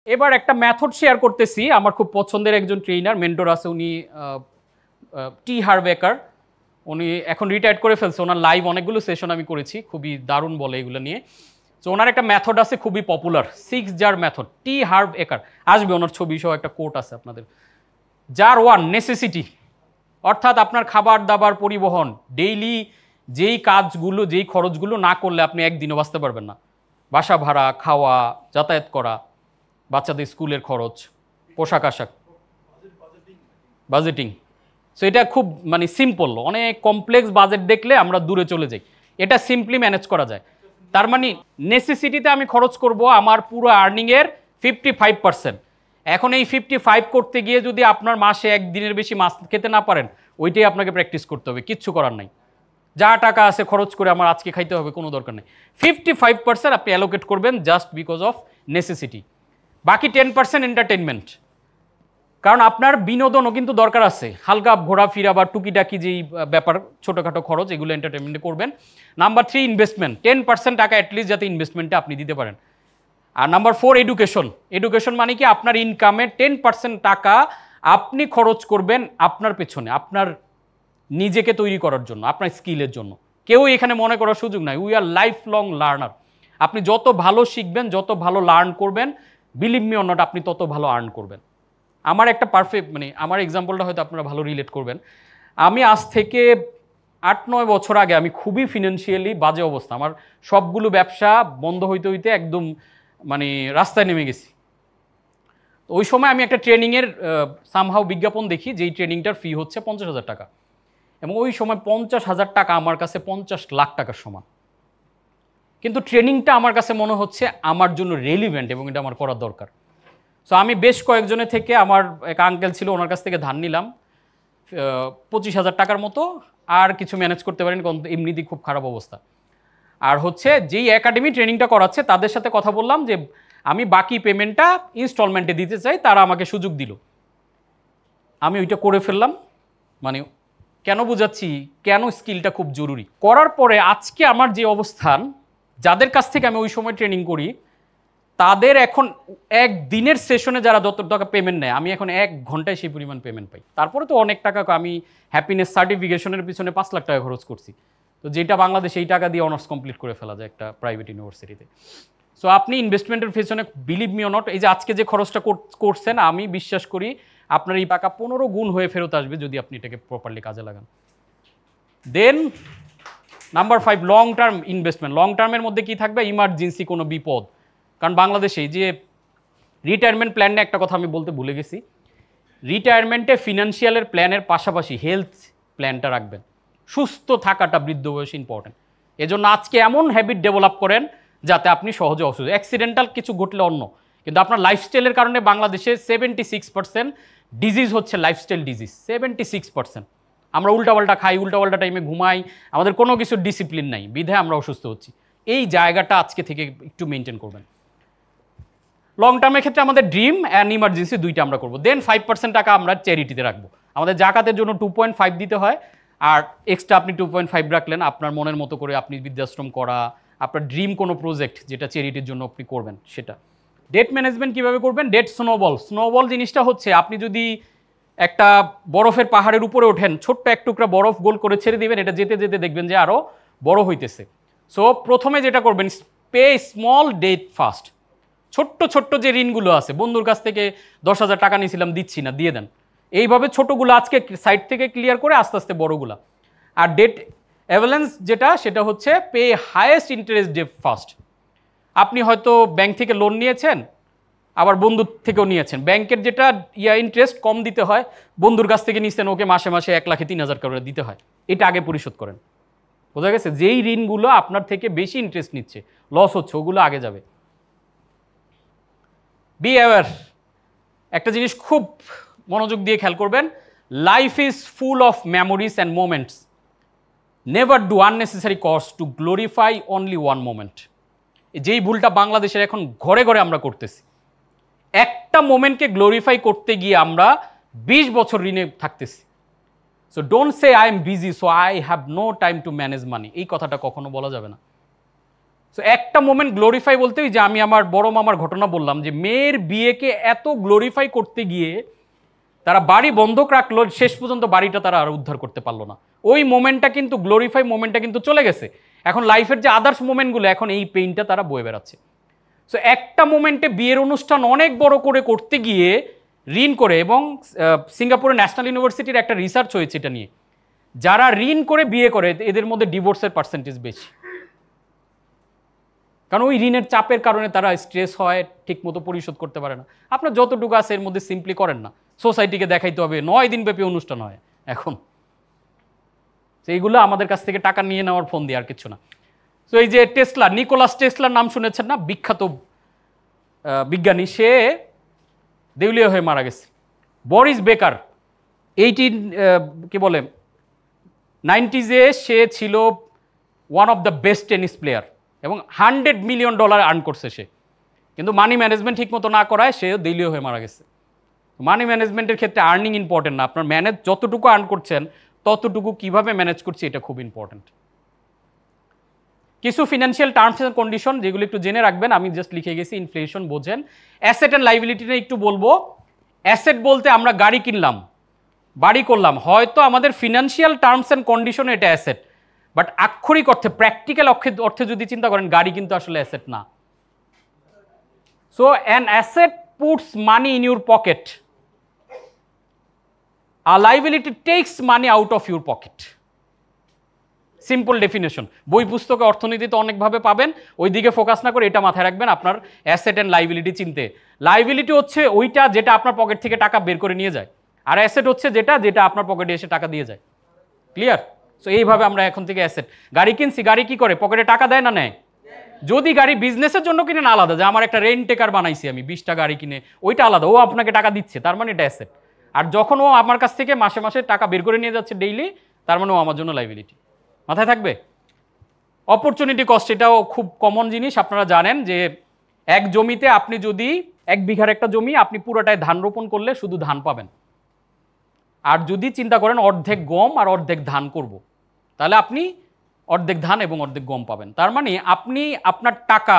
এবার একটা method share করতেছি, আমার খুব পছন্দের একজন ট্রেনার মেন্টর আছে, উনি টি হার্ভ একার, উনি এখন রিটায়ার্ড করে ফেলছে। ওনার লাইভ অনেকগুলো সেশন আমি করেছি, খুবই দারুণ বলে এগুলো নিয়ে। তো ওনার একটা মেথড আছে খুবই পপুলার, 6 জার মেথড, টি হার্ভ একার। আসবে ওনার ছবি সহ একটা কোট আছে আপনাদের। জার 1 নেসেসিটি, অর্থাৎ আপনার খাবার দাবার, পরিবহন, ডেইলি যেই কাজগুলো, যেই খরচগুলো না করলে আপনি একদিনও বাঁচতে পারবেন না। বাসা ভাড়া, খাওয়া, যাতায়াত করা, বাচ্চাদের স্কুলের খরচ, পোশাক আশাক, বাজেটিং। সো এটা খুব মানে সিম্পল। অনেক কমপ্লেক্স বাজেট দেখলে আমরা দূরে চলে যাই, এটা সিম্পলি ম্যানেজ করা যায়। তার মানে নেসেসিটিতে আমি খরচ করব আমার পুরো আর্নিংয়ের 55%। এখন এই 55 করতে গিয়ে যদি আপনার মাসে একদিনের বেশি মাছ খেতে না পারেন, ওইটাই আপনাকে প্র্যাকটিস করতে হবে, কিচ্ছু করার নাই। যা টাকা আছে খরচ করে আমার আজকে খাইতে হবে কোনো দরকার নেই। 55% আপনি অ্যালোকেট করবেন জাস্ট বিকজ অফ নেসেসিটি। বাকি 10% এন্টারটেনমেন্ট, কারণ আপনার বিনোদনও কিন্তু দরকার আছে, হালকা ঘোরাফেরা বা টুকিটাকি যেই ব্যাপার ছোটোখাটো খরচ, এগুলো এন্টারটেনমেন্টে করবেন। নাম্বার 3 ইনভেস্টমেন্ট, 10% টাকা অ্যাটলিস্ট যাতে ইনভেস্টমেন্টে আপনি দিতে পারেন। আর নাম্বার 4 এডুকেশন। এডুকেশন মানে কি আপনার ইনকামের 10% টাকা আপনি খরচ করবেন আপনার পেছনে, আপনার নিজেকে তৈরি করার জন্য, আপনার স্কিলের জন্য। কেউ এখানে মনে করার সুযোগ নাই, we are life long learner. আপনি যত ভালো শিখবেন, যত ভালো লার্ন করবেন, বিলিভ মি অর নট, আপনি তত ভালো আর্ন করবেন। আমার একটা পারফেক্ট মানে আমার এক্সাম্পলটা হয়তো আপনারা ভালো রিলেট করবেন। আমি আজ থেকে 8-9 বছর আগে আমি খুবই ফিনান্সিয়ালি বাজে অবস্থা, আমার সবগুলো ব্যবসা বন্ধ হইতে হইতে একদম মানে রাস্তায় নেমে গেছি। ওই সময় আমি একটা ট্রেনিংয়ের সামহাও বিজ্ঞাপন দেখি, যেই ট্রেনিংটার ফি হচ্ছে 50,000 টাকা, এবং ওই সময় 50,000 টাকা আমার কাছে 50 লাখ টাকার সমান। কিন্তু ট্রেনিংটা আমার কাছে মনে হচ্ছে আমার জন্য রেলিভেন্ট এবং এটা আমার করার দরকার। সো আমি বেশ কয়েকজনের থেকে, আমার এক আঙ্কেল ছিল, ওনার কাছ থেকে ধার নিলাম 25,000 টাকার মতো, আর কিছু ম্যানেজ করতে পারেন কারণ এমনিতেই খুব খারাপ অবস্থা। আর হচ্ছে যেই একাডেমি ট্রেনিংটা করাচ্ছে তাদের সাথে কথা বললাম যে আমি বাকি পেমেন্টটা ইনস্টলমেন্টে দিতে চাই, তারা আমাকে সুযোগ দিল। আমি ওইটা করে ফেললাম। মানে কেন বোঝাচ্ছি, কেন স্কিলটা খুব জরুরি। করার পরে আজকে আমার যে অবস্থান, যাদের কাছ থেকে আমি ওই সময় ট্রেনিং করি, তাদের এখন এক দিনের সেশনে যারা যত টাকা পেমেন্ট নেয়, আমি এখন 1 ঘন্টায় সেই পরিমাণ পেমেন্ট পাই। তারপরে তো অনেক টাকা, আমি হ্যাপিনেস সার্টিফিকেশনের পিছনে 5 লাখ টাকা খরচ করছি, তো যেটা বাংলাদেশে এই টাকা দিয়ে অনার্স কমপ্লিট করে ফেলা যায় একটা প্রাইভেট ইউনিভার্সিটিতে। সো আপনি ইনভেস্টমেন্টের পিছনে, বিলিভ মি অর নট, এই যে আজকে যে খরচটা করছেন, আমি বিশ্বাস করি আপনার এই টাকা 15 গুণ হয়ে ফেরত আসবে যদি আপনি এটাকে প্রপারলি কাজে লাগান। Then number 5 long term investment. Long টার্মের মধ্যে কি থাকবে? ইমার্জেন্সি কোনো বিপদ। কারণ বাংলাদেশে যে রিটায়ারমেন্ট প্ল্যান নিয়ে একটা কথা আমি বলতে ভুলে গেছি, রিটায়ারমেন্টে ফিনান্সিয়ালের প্ল্যানের পাশাপাশি হেলথ প্ল্যানটা রাখবেন। সুস্থ থাকাটা বৃদ্ধ বয়সে ইম্পর্টেন্ট। এজন্য আজকে এমন হ্যাবিট ডেভেলপ করেন যাতে আপনি সহজে অসুস্থ, অ্যাক্সিডেন্টাল কিছু ঘটলে অন্য, কিন্তু আপনার লাইফস্টাইলের কারণে বাংলাদেশে 76% ডিজিজ হচ্ছে লাইফস্টাইল ডিজিজ। 76%। আমরা উল্টাপাল্টা খাই, উল্টাপাল্টা টাইমে ঘুমাই, আমাদের কোনো কিছু ডিসিপ্লিন নাই, বিধায় আমরা অসুস্থ হচ্ছি। এই জায়গাটা আজকে থেকে একটু মেনটেন করবেন। লং টার্মের ক্ষেত্রে আমাদের ড্রিম অ্যান্ড ইমার্জেন্সি দুইটা আমরা করবো। দেন 5% টাকা আমরা চ্যারিটিতে রাখবো। আমাদের জাকাতের জন্য 2.5 দিতে হয়, আর এক্সট্রা আপনি 2.5 রাখলেন আপনার মনের মতো করে, আপনি বৃদ্ধাশ্রম করা, আপনার ড্রিম কোনো প্রজেক্ট যেটা চ্যারিটির জন্য আপনি করবেন সেটা। ডেট ম্যানেজমেন্ট কীভাবে করবেন? Date snowball. স্নোবল জিনিসটা হচ্ছে আপনি যদি একটা বরফের পাহাড়ের উপরে ওঠেন, ছোট্ট এক টুকরা বরফ গোল করে ছেড়ে দিবেন, এটা যেতে যেতে দেখবেন যে আরও বড় হইতেছে। সো প্রথমে যেটা করবেন, পে স্মল ডেট ফার্স্ট। ছোট্ট ছোট্ট যে ঋণগুলো আছে, বন্ধুর কাছ থেকে 10,000 টাকা নিয়েছিলাম দিচ্ছি না, দিয়ে দেন। এইভাবে ছোটোগুলো আজকে সাইড থেকে ক্লিয়ার করে আস্তে আস্তে বড়গুলা। আর ডেট অ্যাভালেন্স যেটা, সেটা হচ্ছে pay highest interest debt first. আপনি হয়তো ব্যাংক থেকে লোন নিয়েছেন, আবার বন্ধুর থেকেও নিয়েছেন, ব্যাংকের যেটা ইন্টারেস্ট কম দিতে হয়, বন্ধুর কাছ থেকে নিচ্ছেন, ওকে মাসে মাসে 1,03,000 করে দিতে হয়, এটা আগে পরিশোধ করেন। বোঝা গেছে? যেই ঋণগুলো আপনার থেকে বেশি ইন্টারেস্ট নিচ্ছে, লস হচ্ছে, ওগুলো আগে যাবে। Be aware. একটা জিনিস খুব মনোযোগ দিয়ে খেয়াল করবেন, life is full of memories and moments. Never do unnecessary cost to glorify only one moment. যেই ভুলটা বাংলাদেশের এখন ঘরে ঘরে আমরা করতেছি, একটা মোমেন্টকে গ্লোরিফাই করতে গিয়ে আমরা 20 বছর ঋণে থাকতেছি। So don't say I am busy so I have no time to manage money, এই কথাটা কখনো বলা যাবে না। সো একটা মোমেন্ট গ্লোরিফাই বলতে ওই যে আমি আমার বড় মামার ঘটনা বললাম যে মেয়ের বিয়েকে এত গ্লোরিফাই করতে গিয়ে তারা বাড়ি বন্ধক রাখলো, শেষ পর্যন্ত বাড়িটা তারা আর উদ্ধার করতে পারলো না। ওই মোমেন্টটা কিন্তু গ্লোরিফাই মোমেন্টটা কিন্তু চলে গেছে। এখন লাইফের যে আদার্স মোমেন্টগুলো এখন এই পেইনটা তারা বয়ে বেড়াচ্ছে। সো একটা মোমেন্টে বিয়ের অনুষ্ঠান অনেক বড় করে করতে গিয়ে ঋণ করে, এবং সিঙ্গাপুরের ন্যাশনাল ইউনিভার্সিটির একটা রিসার্চ হয়েছে এটা নিয়ে, যারা ঋণ করে বিয়ে করে এদের মধ্যে ডিভোর্সের পার্সেন্টেজ বেশি, কারণ ওই ঋণের চাপের কারণে তারা স্ট্রেস হয়, ঠিকমতো পরিশোধ করতে পারে না। আপনার যতটুকু আছে এর মধ্যে সিম্পলি করেন না, সোসাইটিকে দেখাইতে হবে 9 দিন ব্যাপী অনুষ্ঠান হয় এখন, সেইগুলো আমাদের কাছ থেকে টাকা নিয়ে নেওয়ার ফোন দিয়ে আর কিছু না। তো এই যে টেসলা, নিকোলাস টেসলার নাম শুনেছেন না, বিখ্যাত বিজ্ঞানী, সে দেউলিয়া হয়ে মারা গেছে। বরিস বেকার 90s সে ছিল one of the best tennis player এবং $100 মিলিয়ন আর্ন করছে সে, কিন্তু মানি ম্যানেজমেন্ট ঠিকমতো না করায় সে দেউলিয়া হয়ে মারা গেছে। মানি ম্যানেজমেন্টের ক্ষেত্রে আর্নিং ইম্পর্টেন্ট না, আপনার ম্যানেজ যতটুকু আর্ন করছেন ততটুকু কিভাবে ম্যানেজ করছে এটা খুব ইম্পর্টেন্ট। কিছু ফিনান্সিয়াল টার্মস অ্যান্ড কন্ডিশন যেগুলো একটু জেনে রাখবেন, আমি জাস্ট লিখে গেছি, ইনফ্লেশন বোঝেন। অ্যাসেট অ্যান্ড লাইবিলিটি নিয়ে একটু বলবো। অ্যাসেট বলতে আমরা গাড়ি কিনলাম, বাড়ি করলাম, হয়তো আমাদের ফিনান্সিয়াল টার্মস অ্যান্ড কন্ডিশনে এটা অ্যাসেট, বাট আক্ষরিক অর্থে প্র্যাকটিক্যাল অর্থে যদি চিন্তা করেন গাড়ি কিন্তু আসলে অ্যাসেট না। So an asset puts money in your pocket, a liability tax money out of your pocket. Simple definition, বই পুস্তকে অর্থনীতিতে অনেকভাবে পাবেন, ওই দিকে ফোকাস না করে এটা মাথায় রাখবেন আপনার অ্যাসেট অ্যান্ড লাইবিলিটি চিনতে। লাইবিলিটি হচ্ছে ওইটা যেটা আপনার পকেট থেকে টাকা বের করে নিয়ে যায়, আর অ্যাসেট হচ্ছে যেটা যেটা আপনার পকেটে এসে টাকা দিয়ে যায়। ক্লিয়ার? সো এইভাবে আমরা এখন থেকে অ্যাসেট, গাড়ি কিনছি, গাড়ি কি করে, পকেটে টাকা দেয় না নেয়? যদি গাড়ি বিজনেসের জন্য কিনে না আলাদা, যে আমার একটা রেন্ট টেকার বানাইছি আমি 20টা গাড়ি কিনে, ওইটা আলাদা, ও আপনাকে টাকা দিচ্ছে, তার মানে এটা অ্যাসেট। আর যখন ও আমার কাছ থেকে মাসে মাসে টাকা বের করে নিয়ে যাচ্ছে ডেইলি, তার মানে ও আমার জন্য লাইবিলিটি। মাথায় থাকবে। অপরচুনিটি কস্ট, এটাও খুব কমন জিনিস, আপনারা জানেন যে এক জমিতে আপনি যদি 1 বিঘার একটা জমি আপনি পুরোটায় ধান রোপণ করলে শুধু ধান পাবেন, আর যদি চিন্তা করেন অর্ধেক গম আর অর্ধেক ধান করব, তাহলে আপনি অর্ধেক ধান এবং অর্ধেক গম পাবেন। তার মানে আপনি আপনার টাকা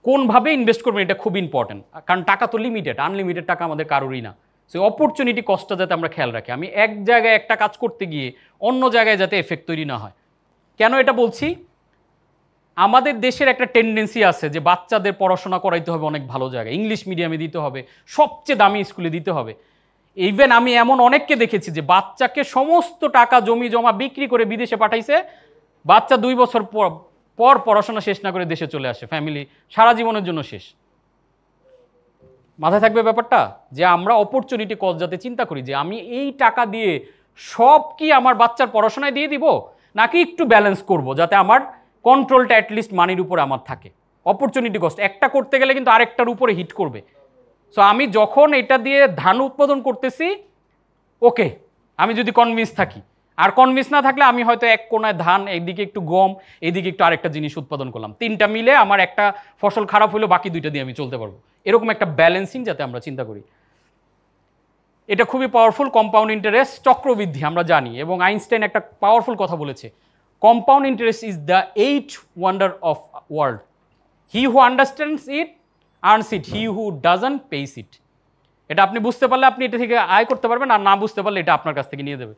কোনভাবে ইনভেস্ট করবেন এটা খুব ইম্পর্টেন্ট, কারণ টাকা তো লিমিটেড, আনলিমিটেড টাকা আমাদের কারোরই না। সেই অপরচুনিটি কস্টটা যাতে আমরা খেয়াল রাখি, আমি এক জায়গায় একটা কাজ করতে গিয়ে অন্য জায়গায় যাতে এফেক্ট তৈরি না হয়। কেন এটা বলছি, আমাদের দেশের একটা টেন্ডেন্সি আছে যে বাচ্চাদের পড়াশোনা করাইতে হবে অনেক ভালো জায়গায়, ইংলিশ মিডিয়ামে দিতে হবে, সবচেয়ে দামি স্কুলে দিতে হবে। ইভেন আমি এমন অনেককে দেখেছি যে বাচ্চাকে সমস্ত টাকা জমি জমা বিক্রি করে বিদেশে পাঠাইছে, বাচ্চা 2 বছর পর পড়াশোনা শেষ না করে দেশে চলে আসে, ফ্যামিলি সারা জীবনের জন্য শেষ। মাথায় থাকবে ব্যাপারটা, যে আমরা অপরচুনিটি কস্ট যাতে চিন্তা করি যে আমি এই টাকা দিয়ে সব কি আমার বাচ্চার পড়াশোনায় দিয়ে দিব, নাকি একটু ব্যালেন্স করব যাতে আমার কন্ট্রোলটা অ্যাটলিস্ট মানির উপরে আমার থাকে। অপরচুনিটি কস্ট একটা করতে গেলে কিন্তু আরেকটার উপরে হিট করবে। সো আমি যখন এটা দিয়ে ধান উৎপাদন করতেছি, ওকে, আমি যদি কনভিন্স থাকি, আর কনভিন্স না থাকলে আমি হয়তো এক কোনায় ধান, এইদিকে একটু গম, এইদিকে একটু আরেকটা জিনিস উৎপাদন করলাম, 3টা মিলে আমার একটা ফসল খারাপ হলেও বাকি 2টা দিয়ে আমি চলতে পারবো। এরকম একটা ব্যালেন্সিং যাতে আমরা চিন্তা করি, এটা খুবই পাওয়ারফুল। কম্পাউন্ড ইন্টারেস্ট, চক্রবৃদ্ধি আমরা জানি, এবং আইনস্টাইন একটা পাওয়ারফুল কথা বলেছে, compound interest is the 8th wonder of world, he who understands it earns it, he who doesn't pays it. এটা আপনি বুঝতে পারলে আপনি এটা থেকে আয় করতে পারবেন, আর না বুঝতে পারলে এটা আপনার কাছ থেকে নিয়ে দেবে।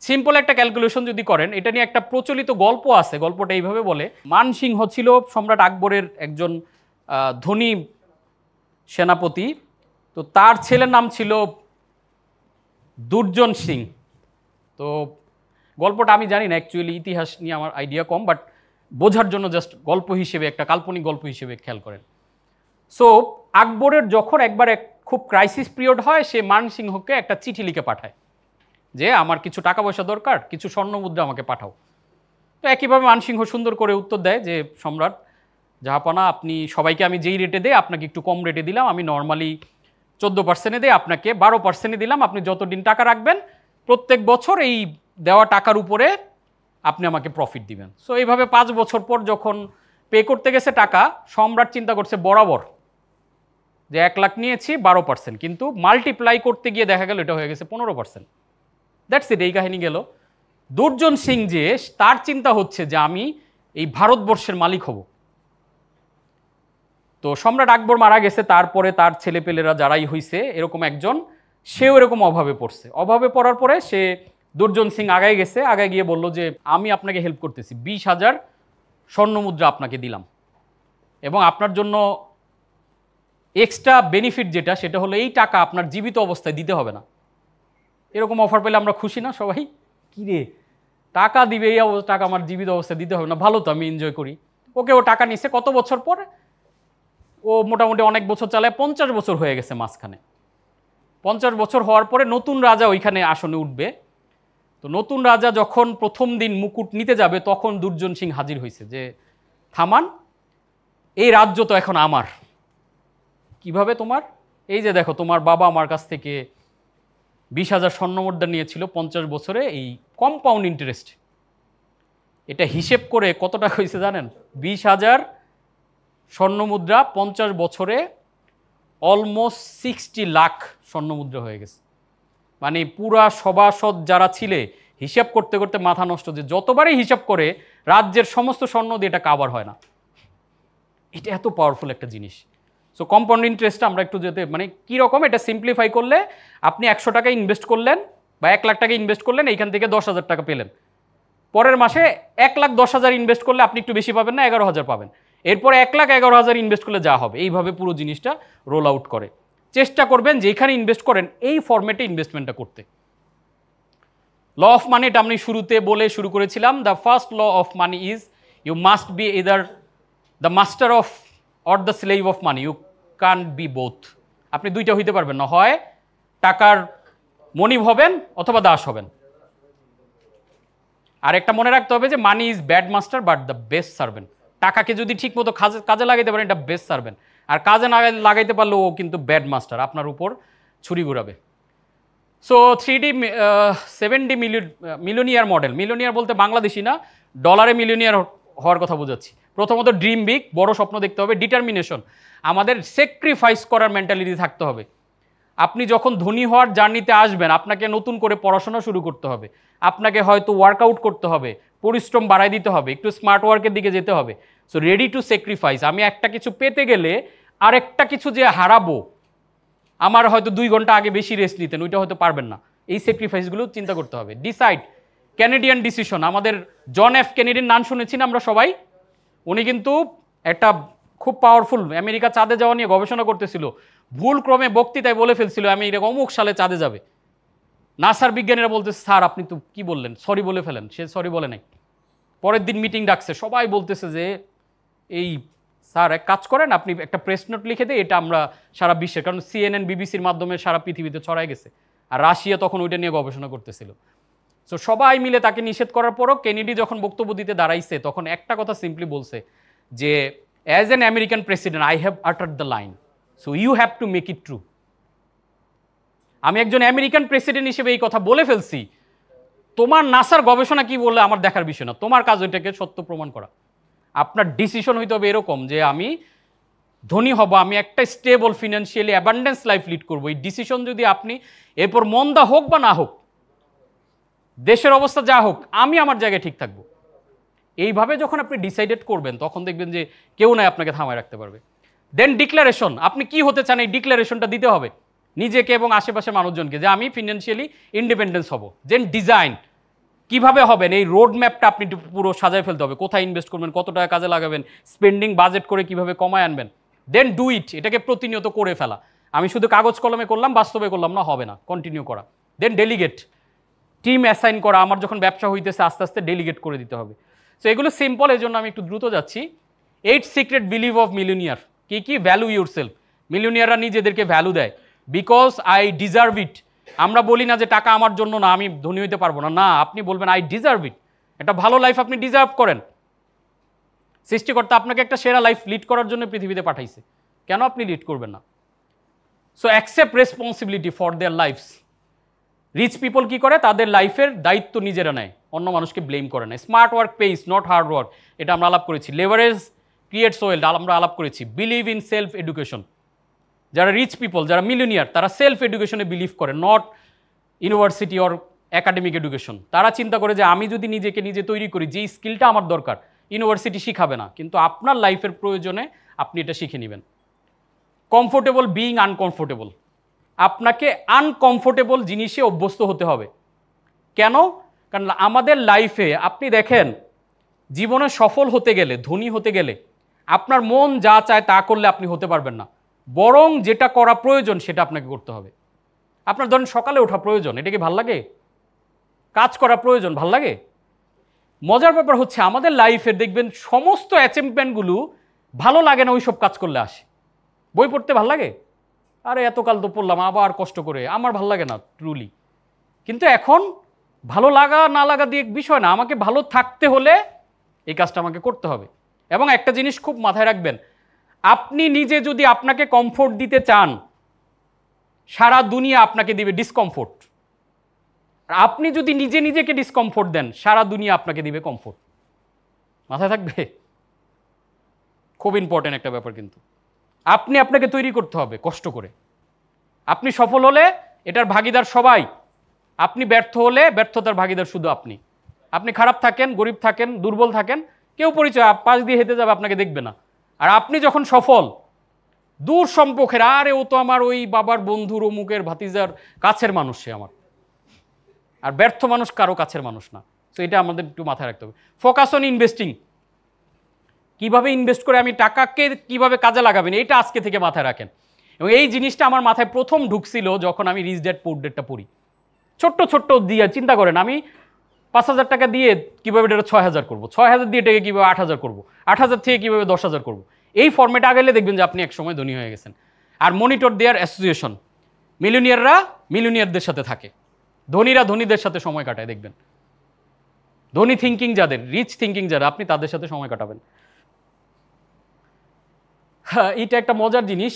সিম্পল একটা ক্যালকুলেশন যদি করেন, এটা নিয়ে একটা প্রচলিত গল্প আছে, গল্পটা এইভাবে বলে, মানসিংহ ছিল সম্রাট আকবরের একজন ধনী সেনাপতি, তো তার ছেলের নাম ছিল দুর্জন সিং। তো গল্পটা আমি জানি না, অ্যাকচুয়ালি ইতিহাস নিয়ে আমার আইডিয়া কম, বাট বোঝার জন্য জাস্ট গল্প হিসেবে, একটা কাল্পনিক গল্প হিসেবে খেয়াল করেন। সো আকবরের যখন একবার খুব ক্রাইসিস পিরিয়ড হয়, সে মানসিংহকে একটা চিঠি লিখে পাঠায় যে আমার কিছু টাকা পয়সা দরকার, কিছু স্বর্ণ মুদ্রা আমাকে পাঠাও। তো একইভাবে মানসিংহ সুন্দর করে উত্তর দেয় যে সম্রাট জাহাপানা, আপনি সবাইকে আমি যেই রেটে দেই আপনাকে একটু কম রেটে দিলাম, আমি নর্মালি 14% দেই, আপনাকে 12% দিলাম, আপনি যতদিন টাকা রাখবেন প্রত্যেক বছর এই দেওয়া টাকার উপরে আপনি আমাকে প্রফিট দিবেন। সো এইভাবে 5 বছর পর যখন পে করতে গেছে টাকা, সম্রাট চিন্তা করছে বরাবর যে 1 লাখ নিয়েছি 12%, কিন্তু মাল্টিপ্লাই করতে গিয়ে দেখা গেল এটা হয়ে গেছে 15%। দ্যাটস ইট, এই কাহিনী গেল। দুর্জন সিং যে, তার চিন্তা হচ্ছে যে আমি এই ভারতবর্ষের মালিক হব। তো সম্রাট আকবর মারা গেছে, তারপরে তার ছেলেপেলেরা যারাই হইছে এরকম একজন, সেও এরকম অভাবে পড়ছে। অভাবে পড়ার পরে সে দুর্জন সিং আগায় গেছে, আগায় গিয়ে বলল যে আমি আপনাকে হেল্প করতেছি, 20,000 স্বর্ণমুদ্রা আপনাকে দিলাম, এবং আপনার জন্য এক্সট্রা বেনিফিট যেটা, সেটা হলো এই টাকা আপনার জীবিত অবস্থায় দিতে হবে না। এরকম অফার পেলে আমরা খুশি না সবাই? কী রে, টাকা দিবে, এই টাকা আমার জীবিত অবস্থায় দিতে হবে না, ভালো তো, আমি এনজয় করি। ওকে, ও টাকা নিছে। কত বছর পর? ও মোটামুটি অনেক বছর চালায়, 50 বছর হয়ে গেছে মাঝখানে। 50 বছর হওয়ার পরে নতুন রাজা ওইখানে আসনে উঠবে। তো নতুন রাজা যখন প্রথম দিন মুকুট নিতে যাবে, তখন দুর্জন সিং হাজির হয়েছে যে থামান, এই রাজ্য তো এখন আমার। কিভাবে তোমার? এই যে দেখো, তোমার বাবা আমার কাছ থেকে 20,000 স্বর্ণমুদ্রা নিয়েছিল 50 বছরে, এই কম্পাউন্ড ইন্টারেস্ট। এটা হিসেব করে কত টাকা হয়েছে জানেন? 20,000 স্বর্ণমুদ্রা 50 বছরে অলমোস্ট 60 লাখ স্বর্ণমুদ্রা হয়ে গেছে। মানে পুরা সভাসদ যারা ছিলে, হিসাব করতে করতে মাথা নষ্ট, যে যতবারই হিসাব করে রাজ্যের সমস্ত স্বর্ণ দিয়ে এটা কাভার হয় না। এটা এত পাওয়ারফুল একটা জিনিস। সো কম্পাউন্ড ইন্টারেস্টটা আমরা একটু যেতে, মানে কীরকম, এটা সিম্পলিফাই করলে আপনি 100 টাকা ইনভেস্ট করলেন বা 1 লাখ টাকা ইনভেস্ট করলেন, এইখান থেকে 10,000 টাকা পেলেন। পরের মাসে 1,10,000 ইনভেস্ট করলে আপনি একটু বেশি পাবেন না, 11,000 পাবেন। এরপরে 1,11,000 ইনভেস্ট করলে যা হবে, এইভাবে পুরো জিনিসটা রোল আউট করে। চেষ্টা করবেন যেখানে ইনভেস্ট করেন এই ফরম্যাটে ইনভেস্টমেন্টটা করতে। ল অফ মানি, এটা আমি শুরুতে বলে শুরু করেছিলাম। The first law of money is you must be either the master of or the slave of money, you can be both. আপনি দুইটা হইতে পারবেন না, হয় টাকার মনিব হবেন অথবা দাস হবেন। আর একটা মনে রাখতে হবে যে money is bad master but the best servant. টাকাকে যদি ঠিক মতো কাজে লাগাইতে পারেন, এটা বেস্ট সার্ভেন্ট। আর কাজে না লাগাইতে পারলে ও কিন্তু ব্যাড মাস্টার, আপনার উপর ছুরি ঘুরাবে। So 3D 7D millionaire model. Millionaire বলতে বাংলাদেশি না, ডলারে মিলিয়নিয়ার হওয়ার কথা বোঝাচ্ছি। প্রথমত ড্রিম বিগ, বড় স্বপ্ন দেখতে হবে। ডিটারমিনেশন, আমাদের স্যাক্রিফাইস করার মেন্টালিটি থাকতে হবে। আপনি যখন ধনী হওয়ার জার্নিতে আসবেন, আপনাকে নতুন করে পড়াশোনা শুরু করতে হবে, আপনাকে হয়তো ওয়ার্কআউট করতে হবে, পরিশ্রম বাড়াই দিতে হবে, একটু স্মার্ট ওয়ার্কের দিকে যেতে হবে। So ready to sacrifice. আমি একটা কিছু পেতে গেলে আরেকটা কিছু যে হারাবো, আমার হয়তো 2 ঘন্টা আগে বেশি রেস্ট নিতেন, ওইটা হয়তো পারবেন না। এই স্যাক্রিফাইসগুলো চিন্তা করতে হবে। Decide, Canadian decision. আমাদের জন এফ কেনেডির নাম শুনেছি না আমরা সবাই? উনি কিন্তু একটা খুব পাওয়ারফুল, আমেরিকা চাঁদে যাওয়া নিয়ে গবেষণা করতেছিল, ভুল ক্রমে বক্তৃতায় বলে ফেলছিল আমি এরকম অমুক সালে চাঁদে যাবে। নাসার বিজ্ঞানীরা বলতেছে স্যার আপনি তো কি বললেন, সরি বলে ফেলেন। সে সরি বলে নাই। পরের দিন মিটিং ডাকছে, সবাই বলতেছে যে এই স্যার এক কাজ করেন, আপনি একটা প্রেস নোট লিখে দেয়, এটা আমরা সারা বিশ্বের, কারণ CNN বিবিসির মাধ্যমে সারা পৃথিবীতে ছড়াই গেছে, আর রাশিয়া তখন ওইটা নিয়ে গবেষণা করতেছিল। সো সবাই মিলে তাকে নিষেধ করার পরও কেনেডি যখন বক্তব্য দিতে দাঁড়াইছে, তখন একটা কথা সিম্পলি বলছে যে as an American president I have uttered the line, so you have to make it true. আমি একজন আমেরিকান প্রেসিডেন্ট হিসেবে এই কথা বলে ফেলছি, তোমার নাসার গবেষণা কি বললে আমার দেখার বিষয় না, তোমার কাজ ওইটাকে সত্য প্রমাণ করা। আপনার ডিসিশন হইতে হবে এরকম যে আমি ধনী হব, আমি একটা stable financially abundance life lead করবো। এই ডিসিশন যদি আপনি, এরপর মন্দা হোক বা না হোক, দেশের অবস্থা যা হোক, আমি আমার জায়গায় ঠিক থাকবো, এইভাবে যখন আপনি ডিসাইডেড করবেন, তখন দেখবেন যে কেউ নাই আপনাকে থামায় রাখতে পারবে। দেন ডিক্লারেশন, আপনি কি হতে চান এই ডিক্লারেশনটা দিতে হবে নিজেকে এবং আশেপাশের মানুষজনকে, যে আমি ফিনান্সিয়ালি ইন্ডিপেন্ডেন্স হব। দেন ডিজাইন, কিভাবে হবেন এই রোড ম্যাপটা আপনি পুরো সাজায় ফেলতে হবে, কোথায় ইনভেস্ট করবেন, কত টাকা কাজে লাগাবেন, স্পেন্ডিং বাজেট করে কিভাবে কমায় আনবেন। দেন ডু ইট, এটাকে প্রতিনিয়ত করে ফেলা। আমি শুধু কাগজ কলমে করলাম, বাস্তবে করলাম না, হবে না, কন্টিনিউ করা। দেন ডেলিগেট, টিম অ্যাসাইন করা। আমার যখন ব্যবসা হইতেছে আস্তে আস্তে ডেলিগেট করে দিতে হবে। সো এগুলো সিম্পল, এই জন্য আমি একটু দ্রুত যাচ্ছি। 8 সিক্রেট বিলিভ অফ মিলিয়নিয়ার। কি কি? Value your self. মিলিয়নিয়াররা নিজেদেরকে ভ্যালু দেয়, বিকজ আই ডিজার্ভ ইট। আমরা বলি না যে টাকা আমার জন্য না, আমি ধনী হইতে পারবো না, না, আপনি বলবেন আই ডিজার্ভ ইট। একটা ভালো লাইফ আপনি ডিজার্ভ করেন। সৃষ্টিকর্তা আপনাকে একটা সেরা লাইফ লিড করার জন্য পৃথিবীতে পাঠাইছে, কেন আপনি লিড করবেন না? So accept responsibility for their lives. Rich people কি করে? তাদের লাইফের দায়িত্ব নিজেরা নেয়, অন্য মানুষকে ব্লেম করে না। Smart work pace, not hard work, এটা আমরা আলাপ করেছি। লেভারেজ ক্রিয়েটস ওয়েলথ, আমরা আলাপ করেছি। Believe in self education. যারা রিচ পিপল, যারা মিলিয়নিয়ার, তারা সেলফ এডুকেশনে বিলিভ করে, not university or academic education. তারা চিন্তা করে যে আমি যদি নিজেকে নিজে তৈরি করি, যে স্কিলটা আমার দরকার, ইউনিভার্সিটি শিখাবে না, কিন্তু আপনার লাইফের প্রয়োজনে আপনি এটা শিখে নেবেন। কমফোর্টেবল বিইং আনকমফোর্টেবল, আপনাকে আনকমফোর্টেবল জিনিসে অভ্যস্ত হতে হবে। কেন? কারণ আমাদের লাইফে আপনি দেখেন, জীবনে সফল হতে গেলে, ধনী হতে গেলে আপনার মন যা চায় তা করলে আপনি হতে পারবেন না, বরং যেটা করা প্রয়োজন সেটা আপনাকে করতে হবে। আপনার ধরেন সকালে ওঠা প্রয়োজন, এটা কি ভাল লাগে? কাজ করা প্রয়োজন, ভাল লাগে? মজার ব্যাপার হচ্ছে আমাদের লাইফের দেখবেন সমস্ত অ্যাচিভমেন্টগুলো ভালো লাগে না ওইসব কাজ করলে আসে। বই পড়তে ভাল লাগে? আরে এতকাল তো পড়লাম, আবার কষ্ট করে, আমার ভাল লাগে না ট্রুলি। কিন্তু এখন ভালো লাগা না লাগা দিয়ে বিষয় না, আমাকে ভালো থাকতে হলে এই কাজটা আমাকে করতে হবে। এবং একটা জিনিস খুব মাথায় রাখবেন, আপনি নিজে যদি আপনাকে কমফোর্ট দিতে চান, সারা দুনিয়া আপনাকে দিবে ডিসকমফোর্ট। আর আপনি যদি নিজে নিজেকে ডিসকমফোর্ট দেন, সারা দুনিয়া আপনাকে দিবে কমফোর্ট। মাথায় থাকবে, খুব ইম্পর্টেন্ট একটা ব্যাপার। কিন্তু আপনি আপনাকে তৈরি করতে হবে কষ্ট করে। আপনি সফল হলে এটার ভাগিদার সবাই, আপনি ব্যর্থ হলে ব্যর্থতার ভাগিদার শুধু আপনি। আপনি খারাপ থাকেন, গরিব থাকেন, দুর্বল থাকেন, কেউ পরিচয় পাশ দিয়ে হেঁটে যাবে, আপনাকে দেখবে না। আর আপনি যখন সফল, দূর সম্পর্কের, আরে ও তো আমার ওই বাবার বন্ধুর অমুকের ভাতিজার কাছের মানুষ, সে আমার। আর ব্যর্থ মানুষ কারো কাছের মানুষ না। তো এটা আমাদের একটু মাথায় রাখতে হবে। ফোকাস অন ইনভেস্টিং, কিভাবে ইনভেস্ট করে আমি টাকাকে কিভাবে কাজে লাগাবেন, এটা আজকে থেকে মাথায় রাখেন। এবং এই জিনিসটা আমার মাথায় প্রথম ঢুকছিল যখন আমি রিচ ড্যাড পুয়ার ড্যাডটা পড়ি। ছোট্ট ছোট্ট দিয়ে চিন্তা করেন, আমি 5,000 টাকা দিয়ে কীভাবে এটা 6,000 করবো, 6,000 দিয়ে এটাকে কীভাবে 8,000 করবো, 8,000 থেকে কীভাবে 10,000 করবো। এই ফর্মেটে আগেলে দেখবেন যে আপনি একসময় ধনী হয়ে গেছেন। আর মনিটর দেয়ার অ্যাসোসিয়েশন, মিলিয়নিয়াররা মিলিয়নিয়ারদের সাথে থাকে, ধনীরা ধনীদের সাথে সময় কাটায়। দেখবেন ধনী থিঙ্কিং যাদের, রিচ থিঙ্কিং যারা, আপনি তাদের সাথে সময় কাটাবেন। হ্যাঁ, এটা একটা মজার জিনিস,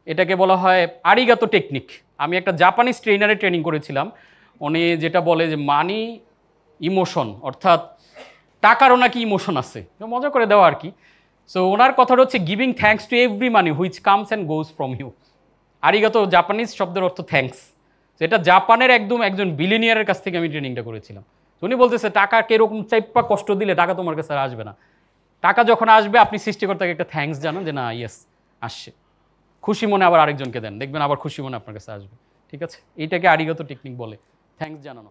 এটাকে বলা হয় আরিগাতো টেকনিক। আমি একটা জাপানিজ ট্রেনারে ট্রেনিং করেছিলাম। উনি যেটা বলে যে মানি ইমোশন, অর্থাৎ টাকারও নাকি ইমোশন আছে, মজা করে দেওয়া আর কি। সো ওনার কথাটা হচ্ছে giving thanks to every money which comes and goes from you. আরিগাতো জাপানিজ শব্দের অর্থ থ্যাঙ্কস। এটা জাপানের একজন বিলিনিয়ারের কাছ থেকে আমি ট্রেনিংটা করেছিলাম। উনি বলতেছে টাকা কিরকম চাইপা কষ্ট দিলে টাকা তোমার কাছে আর আসবে না। টাকা যখন আসবে আপনি সৃষ্টিকর্তাকে একটা থ্যাঙ্কস জানান যে না ইয়েস আসছে, খুশি মনে আবার আরেকজনকে দেন, দেখবেন আবার খুশি মনে আপনার কাছে আসবে। ঠিক আছে, এইটাকে আরিগাতো টেকনিক বলে, থ্যাঙ্কস জানানো।